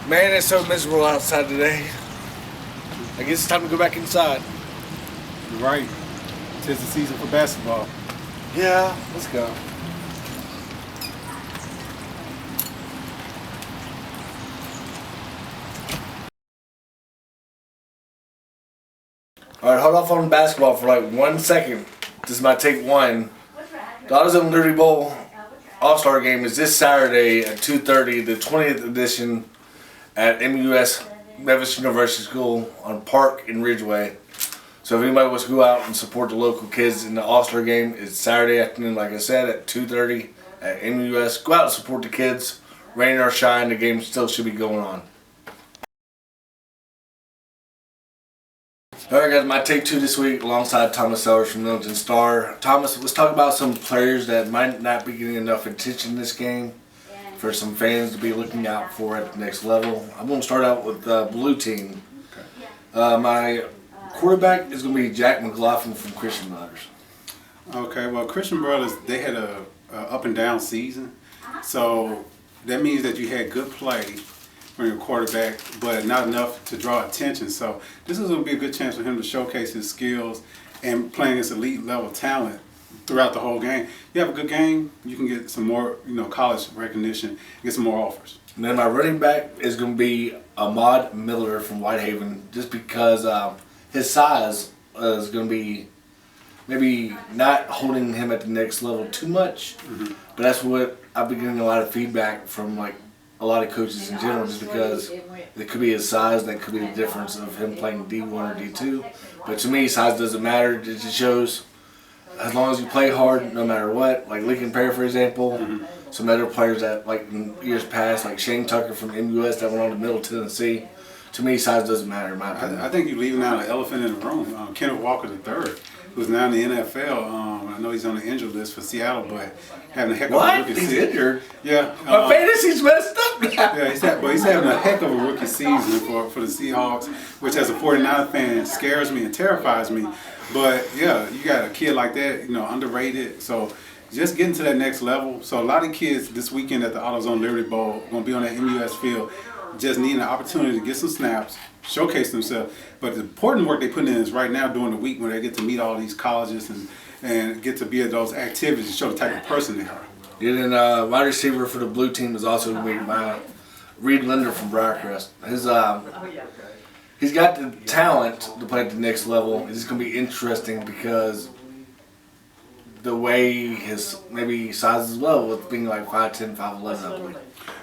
Man, it's so miserable outside today. I guess it's time to go back inside. You're right. 'Tis the season for basketball. Yeah, let's go. Alright, hold off on basketball for like 1 second. This might take one. The AutoZone Liberty Bowl All-Star Game is this Saturday at 2:30, the 20th edition at MUS Memphis University School on Park in Ridgeway. So if anybody wants to go out and support the local kids in the All-Star Game, it's Saturday afternoon, like I said, at 2:30 at MUS. Go out and support the kids. Rain or shine, the game still should be going on. Alright guys, my take two this week alongside Thomas Sellers from Millington Star. Thomas, let's talk about some players that might not be getting enough attention in this game for some fans to be looking out for at the next level. I'm going to start out with the blue team. My quarterback is going to be Jack McLaughlin from Christian Brothers. Okay, well, Christian Brothers, they had a up and down season. So that means that you had good play from your quarterback, but not enough to draw attention. So this is going to be a good chance for him to showcase his skills and playing his elite level talent throughout the whole game. You have a good game, you can get some more, college recognition, get some more offers. And then my running back is going to be Ahmad Miller from Whitehaven, just because his size is going to be maybe not holding him at the next level too much. But that's what I've been getting a lot of feedback from, like, a lot of coaches in general, just because it could be his size, that could be the difference of him playing D1 or D2. But to me, size doesn't matter. It just shows as long as you play hard, no matter what. Like Lincoln Perry, for example, some other players that, like in years past, like Shane Tucker from MUS that went on to Middle Tennessee. To me, size doesn't matter, in my opinion. I think you're leaving out an elephant in the room. Kenneth Walker III, who's now in the NFL. I know he's on the injured list for Seattle, but having a heck of a rookie season. He's injured? Yeah. My fantasy's messed up now. Yeah, he's having a heck of a rookie season for the Seahawks, which as a 49er fan scares me and terrifies me. But yeah, you got a kid like that, underrated. So just getting to that next level. So a lot of kids this weekend at the AutoZone Liberty Bowl going to be on that MUS field, just needing an opportunity to get some snaps, showcase themselves. But the important work they put in is right now during the week when they get to meet all these colleges and get to be at those activities and show the type of person they are. And then wide receiver for the blue team is also going to be my Reed Linder from Briarcrest. He's got the talent to play at the next level. It's going to be interesting because the way his maybe size as well, with being like 5'10", 5'11", I believe.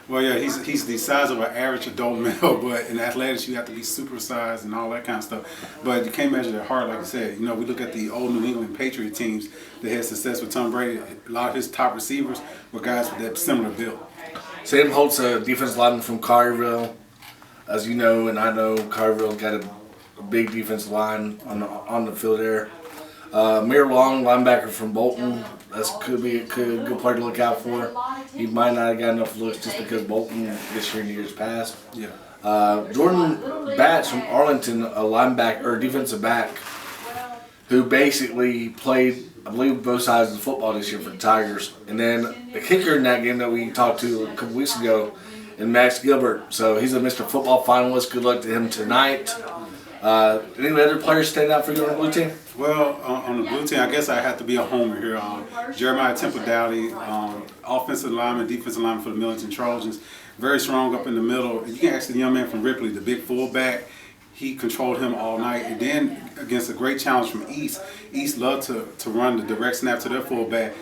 Well, yeah, he's the size of an average adult male, but in athletics you have to be supersized and all that kind of stuff. But you can't measure their heart, like I said. We look at the old New England Patriot teams that had success with Tom Brady. A lot of his top receivers were guys with that similar build. Sam Holtz, a defensive lineman from Collierville. As you know, and I know, Collierville got a big defensive line on the field there. Mir Long, linebacker from Bolton. That could be a good player to look out for. He might not have got enough looks just because Bolton this year and years past. Yeah. Jordan Batts from Arlington, a linebacker or defensive back, who basically played, I believe, both sides of the football this year for the Tigers. And then the kicker in that game that we talked to a couple weeks ago, and Max Gilbert. So he's a Mr. Football finalist. Good luck to him tonight. Any other players stand out for you on the blue team? Well, on the blue team, I guess I have to be a homer here. Jeremiah Temple Dowdy, offensive lineman, defensive lineman for the Millington Trojans. Very strong up in the middle. You can ask the young man from Ripley, the big fullback. He controlled him all night. And then against a great challenge from East. East loved to run the direct snap to their fullback.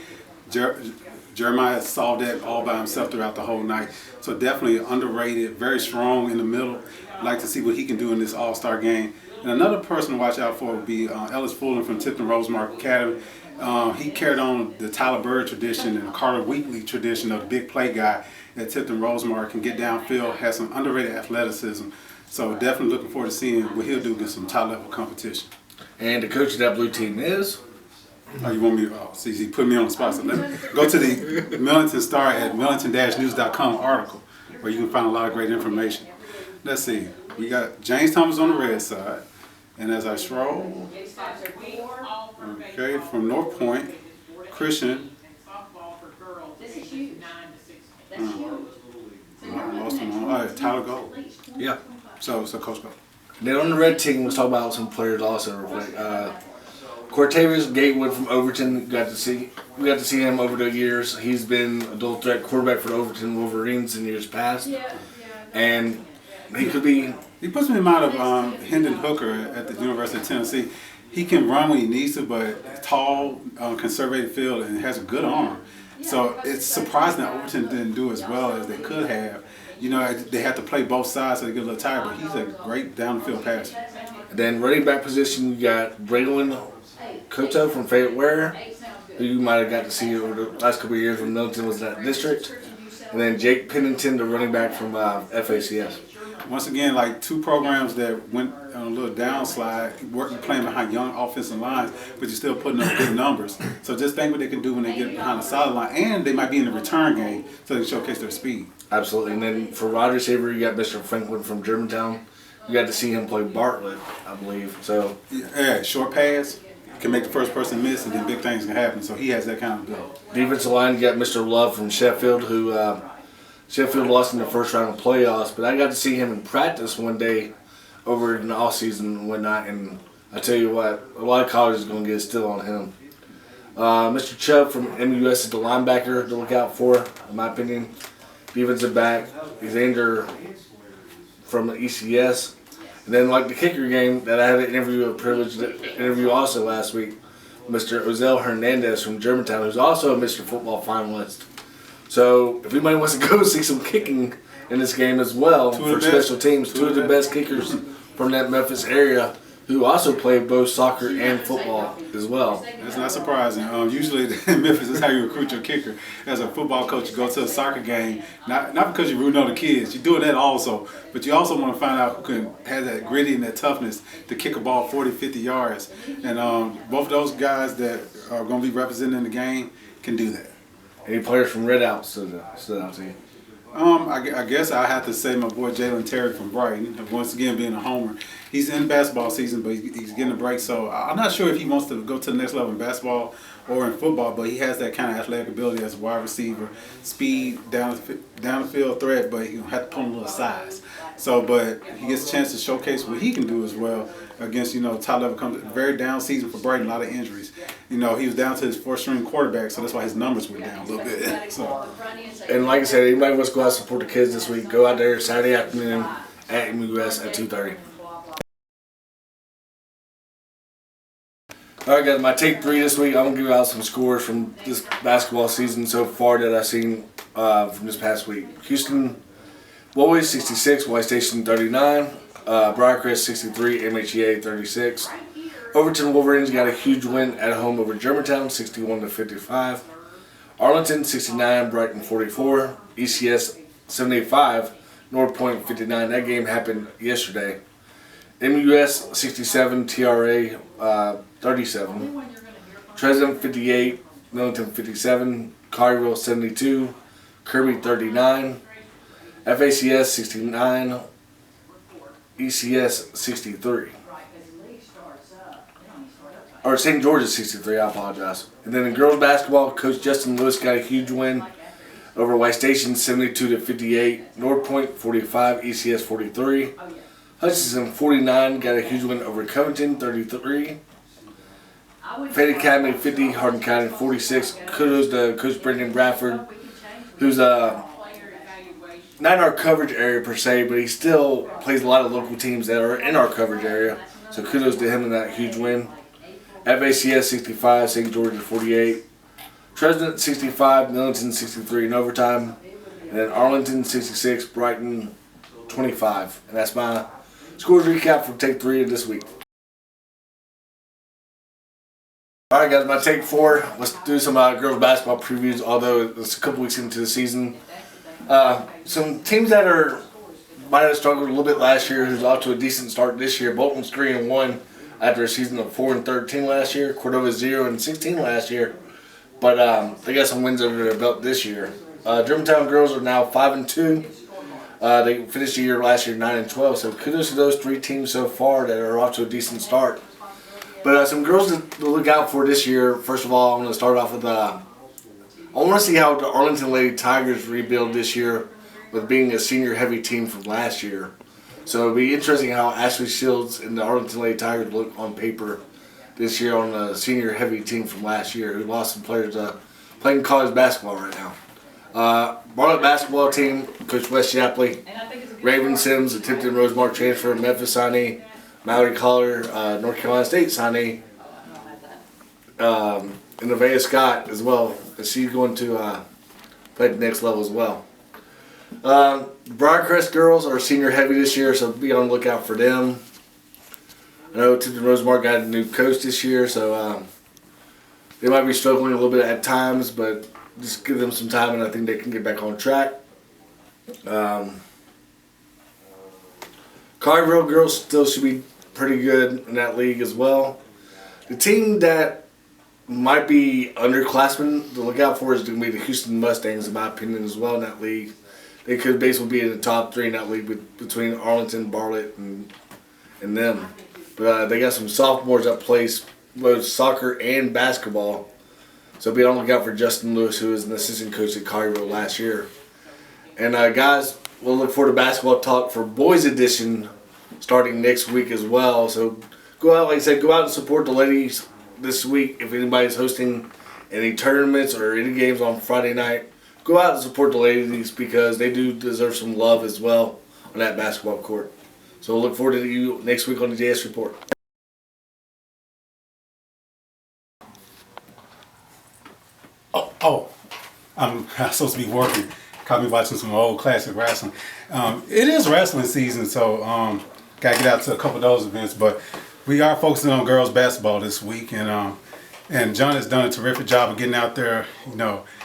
Jeremiah solved that all by himself throughout the whole night. So definitely underrated, very strong in the middle. I'd like to see what he can do in this All-Star game. And another person to watch out for would be Ellis Fulton from Tipton Rosemark Academy. He carried on the Tyler Bird tradition and the Carter Wheatley tradition of the big play guy at Tipton Rosemark, can get downfield, has some underrated athleticism. So definitely looking forward to seeing what he'll do against some top-level competition. And the coach of that blue team is? Oh, you want me? Oh, see, he put me on the spot. So let me go to the Millington Star at millington-news.com article, where you can find a lot of great information. Let's see. We got James Thomas on the red side, and as I scroll, okay, from North Point, Christian. lost him on Tyler Gold. Yeah. So Coach Gold. Then on the red team, let's talk about some players also real quick. Cortavious Gatewood from Overton, we got to see him over the years. He's been a dual threat quarterback for the Overton Wolverines in years past, and he could be. He puts me in mind of Hendon Hooker at the University of Tennessee. He can run when he needs to, but tall, conservative field, and has a good arm. So it's surprising that Overton didn't do as well as they could have. You know, they have to play both sides so they get a little tired, but he's a great down-the-field passer. And then running back position, you got Braylon Koto from Fayette-Ware, who you might have got to see over the last couple of years when Milton was in that district. And then Jake Pennington, the running back from FACS. Once again, like two programs that went on a little downslide, working playing behind young offensive lines, but you're still putting up big numbers. So just think what they can do when they get behind the sideline, and they might be in the return game so they can showcase their speed. Absolutely. And then for wide receiver, you got Mr. Franklin from Germantown. You got to see him play Bartlett, I believe. So yeah, short pass can make the first person miss, and then big things can happen. So he has that kind of ability. Defensive line, you got Mr. Love from Sheffield, who Sheffield lost in the first round of playoffs, but I got to see him in practice one day over in the off season and whatnot, and I tell you what, a lot of colleges are going to get a steal on him. Mr. Chubb from MUS is the linebacker to look out for, in my opinion. Defensive back, Xander from the ECS. And then like the kicker game that I had a privilege to interview also last week, Mr. Ozel Hernandez from Germantown, who's also a Mr. Football finalist. So if anybody wants to go see some kicking in this game as well for special teams, two of the best kickers from that Memphis area who also play both soccer and football as well. That's not surprising. Usually in Memphis, that's how you recruit your kicker. As a football coach, you go to a soccer game, not because you're rooting on the kids. You're doing that also, but you also want to find out who can have that gritty and that toughness to kick a ball 40, 50 yards. And both of those guys that are going to be representing the game can do that. Any players from Red Out stood out to you? I guess I have to say my boy Jalen Terry from Brighton. Once again, being a homer, he's in basketball season, but he's getting a break. So I'm not sure if he wants to go to the next level in basketball or in football, but he has that kind of athletic ability as a wide receiver, speed, down the field threat, but he'll have to put a little size. So, but he gets a chance to showcase what he can do as well against, top level comes very down season for Brighton, a lot of injuries. He was down to his fourth-string quarterback, so that's why his numbers went down a little bit. So. And like I said, anybody wants to go out and support the kids this week, go out there Saturday afternoon at MUS at 2:30. All right, guys, my take three this week, I'm going to give out some scores from this basketball season so far that I've seen from this past week. Houston Boys 66, White Station 39, Briarcrest 63, MHEA 36. Overton Wolverines got a huge win at home over Germantown 61-55. Arlington 69, Brighton 44, ECS 75, North Point 59. That game happened yesterday. MUS 67, TRA 37, Tresem 58, Millington 57, Collierville 72, Kirby 39, FACS 69, ECS 63. Or St. George's 63, I apologize. And then in girls basketball, Coach Justin Lewis got a huge win over White Station 72-58, North Point 45, ECS 43. Hutchinson 49 got a huge win over Covington 33. Fayette Academy 50, Hardin County 46. Kudos to Coach Brendan Bradford, who's not in our coverage area per se, but he still plays a lot of local teams that are in our coverage area. So kudos to him in that huge win. FACS 65, St. George's 48. Tresdent 65, Millington 63 in overtime. And then Arlington 66, Brighton 25. And that's my scores recap for take three of this week. Alright guys, my take four. Let's do some girls basketball previews, although it's a couple weeks into the season. Some teams that might have struggled a little bit last year, who's off to a decent start this year. Bolton's 3-1 after a season of 4-13 last year. Cordova 0-16 last year. But they got some wins under their belt this year. Germantown girls are now 5-2. They finished the year last year 9-12. So kudos to those three teams so far that are off to a decent start. But some girls to look out for this year. First of all, I'm going to start off with I want to see how the Arlington Lady Tigers rebuild this year with being a senior heavy team from last year. So it'll be interesting how Ashley Shields and the Arlington Lady Tigers look on paper this year on a senior heavy team from last year who lost some players playing college basketball right now. Bartlett basketball team, Coach Wes Shapley, Raven Sims, a Tipton Rosemark transfer, Memphis signee, Mallory Collar, North Carolina State signee, and Nevaeh Scott as well, as she's going to play at the next level as well. Briarcrest girls are senior heavy this year, so be on the lookout for them. I know Tipton Rosemark got a new coach this year, so they might be struggling a little bit at times, but just give them some time and I think they can get back on track. Carville girls still should be pretty good in that league as well. The team that might be underclassmen to look out for is going to be the Houston Mustangs, in my opinion, as well in that league. They could basically be in the top 3 in that league between Arlington, Bartlett, and them. But they got some sophomores that play both soccer and basketball. So be on the lookout for Justin Lewis, who was an assistant coach at Collierville last year. And guys, we'll look forward to basketball talk for boys edition starting next week as well. So go out, like I said, go out and support the ladies this week. If anybody's hosting any tournaments or any games on Friday night, go out and support the ladies because they do deserve some love as well on that basketball court. So we'll look forward to you next week on the JS Report. I'm supposed to be working. Caught me watching some old classic wrestling. It is wrestling season, so gotta get out to a couple of those events. But we are focusing on girls basketball this week, and John has done a terrific job of getting out there,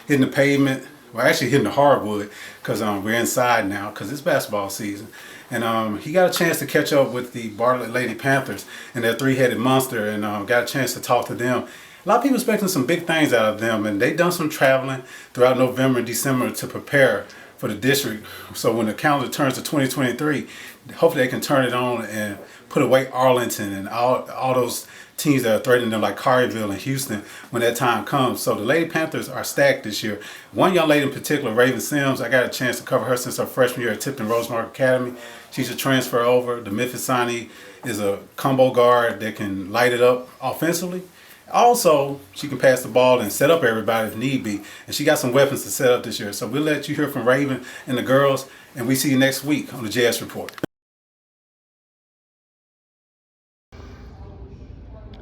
hitting the pavement. Well, actually hitting the hardwood because we're inside now because it's basketball season. And he got a chance to catch up with the Bartlett Lady Panthers and their 3-headed monster, and got a chance to talk to them. A lot of people expecting some big things out of them, and they've done some traveling throughout November and December to prepare for the district. So when the calendar turns to 2023, hopefully they can turn it on and put away Arlington and all those teams that are threatening them like Collierville and Houston when that time comes. So the Lady Panthers are stacked this year. One young lady in particular, Raven Sims, I got a chance to cover her since her freshman year at Tipton Rosemark Academy. She's a transfer over. The Memphis signee is a combo guard that can light it up offensively. Also, she can pass the ball and set up everybody if need be. And she got some weapons to set up this year. So we'll let you hear from Raven and the girls, and we see you next week on the JS Report.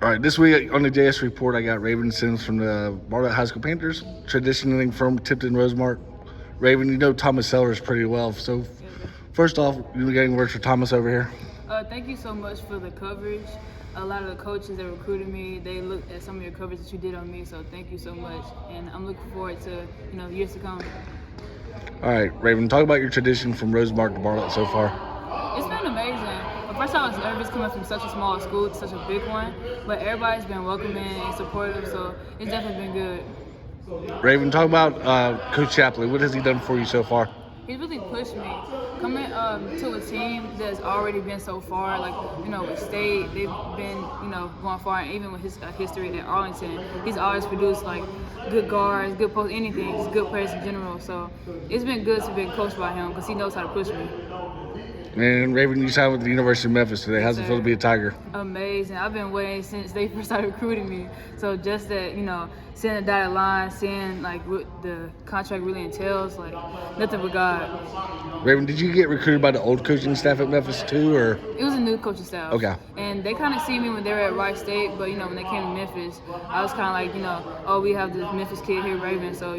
All right, this week on the JS Report, I got Raven Sims from the Bartlett High School Panthers, transitioning from Tipton Rosemark. Raven, you know Thomas Sellers pretty well. So first off, you getting words for Thomas over here? Thank you so much for the coverage. A lot of the coaches that recruited me, they looked at some of your coverage that you did on me, so thank you so much. And I'm looking forward to, years to come. All right, Raven, talk about your transition from Rosemark to Bartlett so far. It's been amazing. At first I was nervous coming from such a small school to such a big one, but everybody's been welcoming and supportive, so it's definitely been good. Raven, talk about Coach Shapley. What has he done for you so far? He's really pushed me. Coming to a team that's already been so far, with state, they've been, going far, and even with his history at Arlington, he's always produced, good guards, good posts, anything, just good players in general. So it's been good to be coached by him because he knows how to push me. And Raven, you signed with the University of Memphis today. How's it feel to be a Tiger? Amazing. I've been waiting since they first started recruiting me. So just that, seeing the dotted line, seeing what the contract really entails, nothing but God. Raven, did you get recruited by the old coaching staff at Memphis too, or? It was a new coaching staff. Okay. And they kind of see me when they were at Wright State, but when they came to Memphis, I was kind of we have this Memphis kid here, Raven, so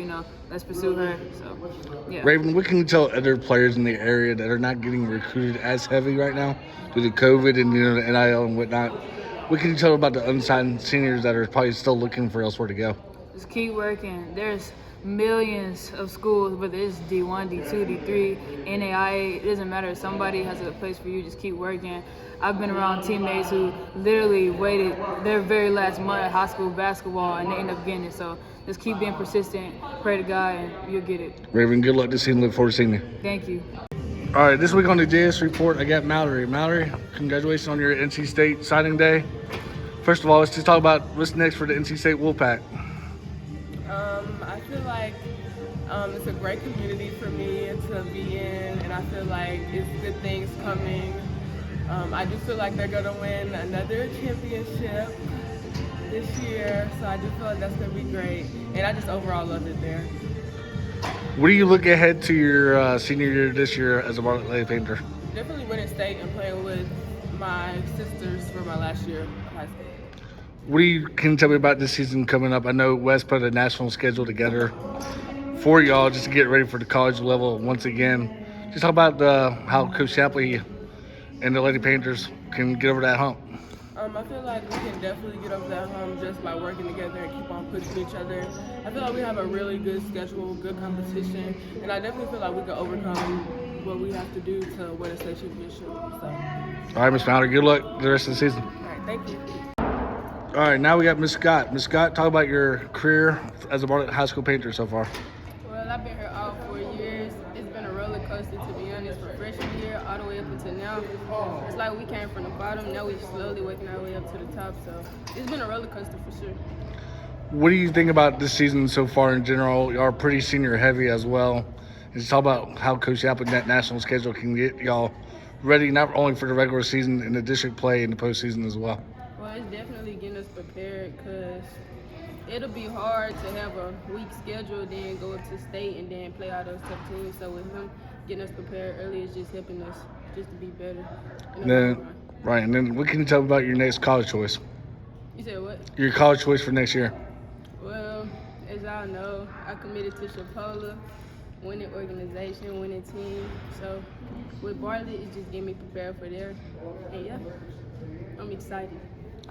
let's pursue her. So yeah. Raven, what can you tell other players in the area that are not getting recruited as heavy right now due to COVID and the NIL and whatnot? What can you tell about the unsigned seniors that are probably still looking for elsewhere to go? Just keep working. There's millions of schools, whether it's D1, D2, D3, NAIA, it doesn't matter. Somebody has a place for you. Just keep working. I've been around teammates who literally waited their very last month at high school basketball and they end up getting it. So just keep being persistent, pray to God, and you'll get it. Raven, good luck this season. Look forward to seeing you. Thank you. All right, this week on the JS Report, I got Mallory. Mallory, congratulations on your NC State signing day. First of all, let's just talk about what's next for the NC State Wolfpack. I feel like It's a great community for me to be in, and I feel like it's good things coming. I do feel like they're going to win another championship this year, so I do feel like that's going to be great. And I just overall love it there. What do you look ahead to your senior year this year as a Bartlett Lady Panther? Definitely winning state and playing with my sisters for my last year of high school. Can you tell me about this season coming up? I know West put a national schedule together for y'all just to get ready for the college level once again. Just talk about how Coach Shapley and the Lady Panthers can get over that hump. I feel like we can definitely get over that hump just by working together and keep on pushing each other. I feel like we have a really good schedule, good competition, and I definitely feel like we can overcome what we have to do to win a state championship. So. All right, Ms. Fowler, good luck the rest of the season. All right, thank you. All right, now we got Ms. Scott. Ms. Scott, talk about your career as a Bartlett High School Panther so far. Well, I've been here all 4 years. It's been a roller coaster, to be honest, from freshman year all the way up until now. It's like we came from the bottom, now we're slowly working our way up to the top. So it's been a roller coaster for sure. What do you think about this season so far in general? You are pretty senior heavy as well. And just talk about how Coach Shapley and that national schedule can get y'all ready not only for the regular season and the district play in the postseason as well. Well, it's definitely getting us prepared because it'll be hard to have a weak schedule, then go up to state and then play all those tough teams. So with him getting us prepared early is just helping us just to be better. Right, and then what can you tell me about your next college choice? You said what? Your college choice for next year. Well, as y'all know, I committed to Chipola, winning organization, winning team. So with Bartlett, it just get me prepared for there. And yeah, I'm excited.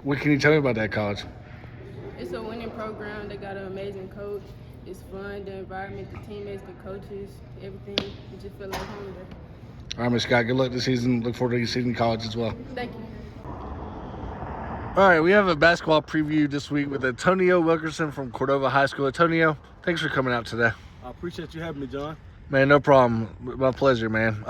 What can you tell me about that college? It's a winning program. They got an amazing coach. It's fun, the environment, the teammates, the coaches, everything. You just feel like home there. All right, Ms. Scott, good luck this season. Look forward to your season in college as well. Thank you. All right, we have a basketball preview this week with Antonio Wilkerson from Cordova High School. Antonio, thanks for coming out today. I appreciate you having me, John. Man, no problem. My pleasure, man.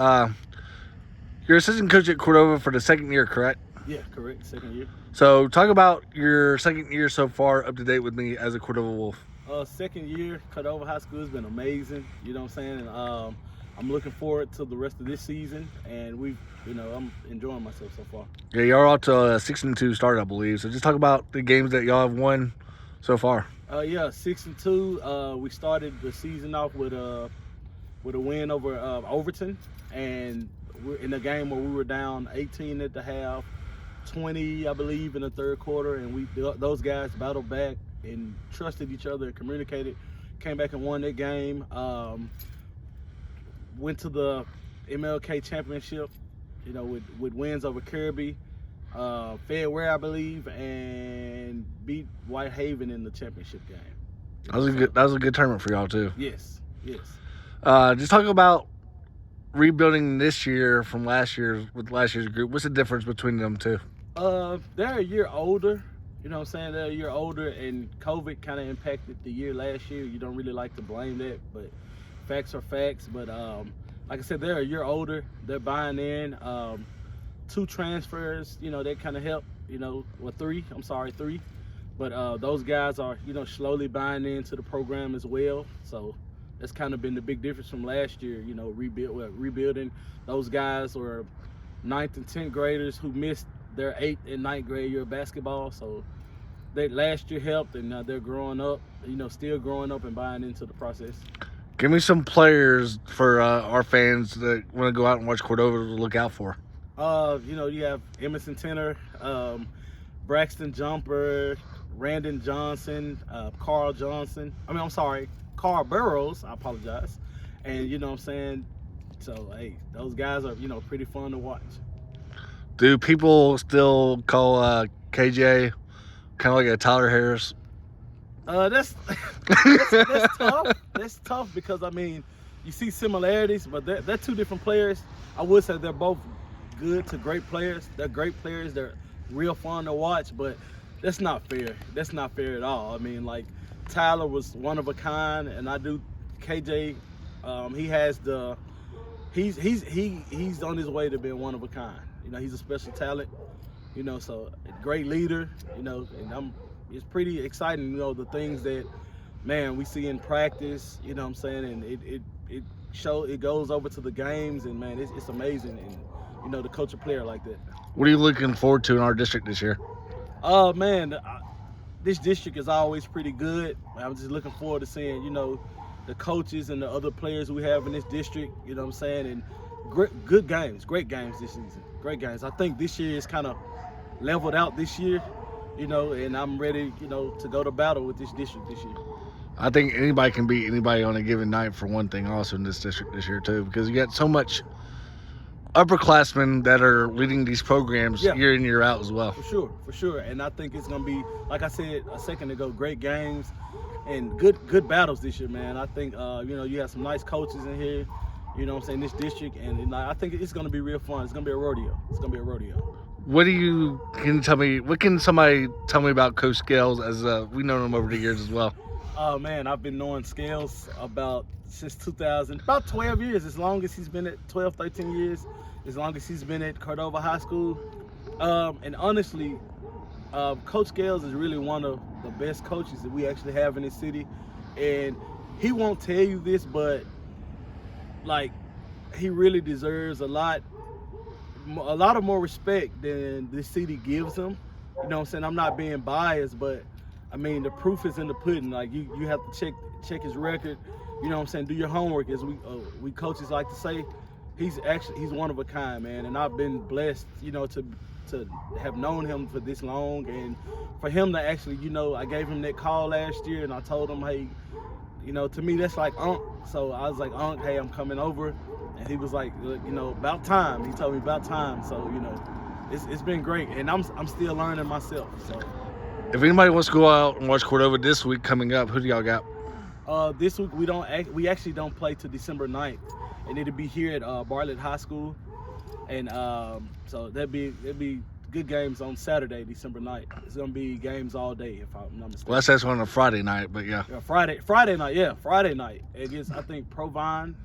You're assistant coach at Cordova for the second year, correct? Yeah, correct. Second year. So talk about your second year so far up to date with me as a Cordova Wolf. Second year, Cordova High School has been amazing. You know what I'm saying? And, I'm looking forward to the rest of this season, and I'm enjoying myself so far. Yeah, y'all are off to a 6-2 start, I believe. So just talk about the games that y'all have won so far. 6-2. We started the season off with a win over Overton, and we're in a game where we were down 18 at the half, 20, I believe, in the third quarter, and those guys battled back and trusted each other and communicated. Came back and won that game. Went to the MLK championship, with wins over Kirby, Fairware, I believe, and beat Whitehaven in the championship game. That was a good tournament for y'all too. Yes. Just talk about rebuilding this year from last year's group. What's the difference between them two? They're a year older. You know what I'm saying? They're a year older, and COVID kind of impacted the year last year. You don't really like to blame that, but facts are facts. But like I said, they're a year older. They're buying in. 2 transfers, that kind of help. Three. But those guys are, slowly buying into the program as well. So that's kind of been the big difference from last year. Rebuilding. Those guys were 9th and 10th graders who missed their 8th and 9th grade year of basketball. So they last year helped, and now they're growing up. Still growing up and buying into the process. Give me some players for our fans that want to go out and watch Cordova to look out for. You have Emerson Tenor, Braxton Jumper, Randon Johnson, Carl Burrows, I apologize. And you know what I'm saying? So, hey, those guys are, pretty fun to watch. Do people still call KJ kind of like a Tyler Harris? That's tough. That's tough because, you see similarities, but they're 2 different players. I would say they're both good to great players. They're great players. They're real fun to watch, but that's not fair. That's not fair at all. Tyler was one of a kind, and I do KJ. He's on his way to being one of a kind. He's a special talent. So great leader. And it's pretty exciting. The things that man, we see in practice, you know what I'm saying, and it goes over to the games, and man, it's amazing, and you know, to coach a player like that. What are you looking forward to in our district this year? Man, this district is always pretty good. I'm just looking forward to seeing, you know, the coaches and the other players we have in this district, you know what I'm saying, and great games this season, great games. I think this year is kind of leveled out this year, you know, and I'm ready, you know, to go to battle with this district this year. I think anybody can beat anybody on a given night for one thing also in this district this year too, because you got so much upperclassmen that are leading these programs year in, year out as well. For sure. And I think it's going to be, like I said a second ago, great games and good battles this year, man. I think, you know, you have some nice coaches in here, you know what I'm saying, this district, and I think it's going to be real fun. It's going to be a rodeo. What can somebody tell me about Coach Scales, as we know him over the years as well? Oh man, I've been knowing Scales since 2000, about 12 years, as long as he's been at 12, 13 years, as long as he's been at Cordova High School. And honestly, Coach Scales is really one of the best coaches that we actually have in this city. And he won't tell you this, but like, he really deserves a lot of more respect than this city gives him. You know what I'm saying? I'm not being biased, but I mean, the proof is in the pudding. Like, you have to check his record. You know what I'm saying? Do your homework, as we coaches like to say. He's one of a kind, man. And I've been blessed, you know, to have known him for this long, and for him to actually, you know, I gave him that call last year, and I told him, hey, you know, to me that's like Unc. So I was like, Unc, hey, I'm coming over, and he was like, you know, about time. He told me about time. So, you know, it's been great, and I'm still learning myself. So. If anybody wants to go out and watch Cordova this week coming up, who do y'all got? This week we actually don't play till December 9th, and it'll be here at Bartlett High School, and so there'll be good games on Saturday, December 9th. It's gonna be games all day, if I'm not mistaken. Well, that's on a Friday night, but yeah. Friday night against, I think, Provine.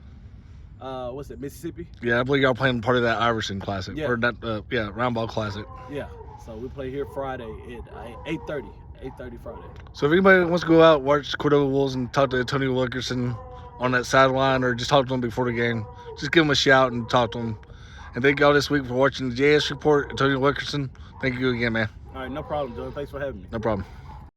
What's it, Mississippi? Yeah, I believe y'all playing part of that Iverson Classic, Yeah. or not? Round Ball Classic. Yeah. So we play here Friday at 8:30 Friday. So if anybody wants to go out, watch Cordova Wolves and talk to Antonio Wilkerson on that sideline, or just talk to him before the game, just give him a shout and talk to him. And thank y'all this week for watching the JS Report. Antonio Wilkerson, thank you again, man. All right, no problem, Joe. Thanks for having me. No problem.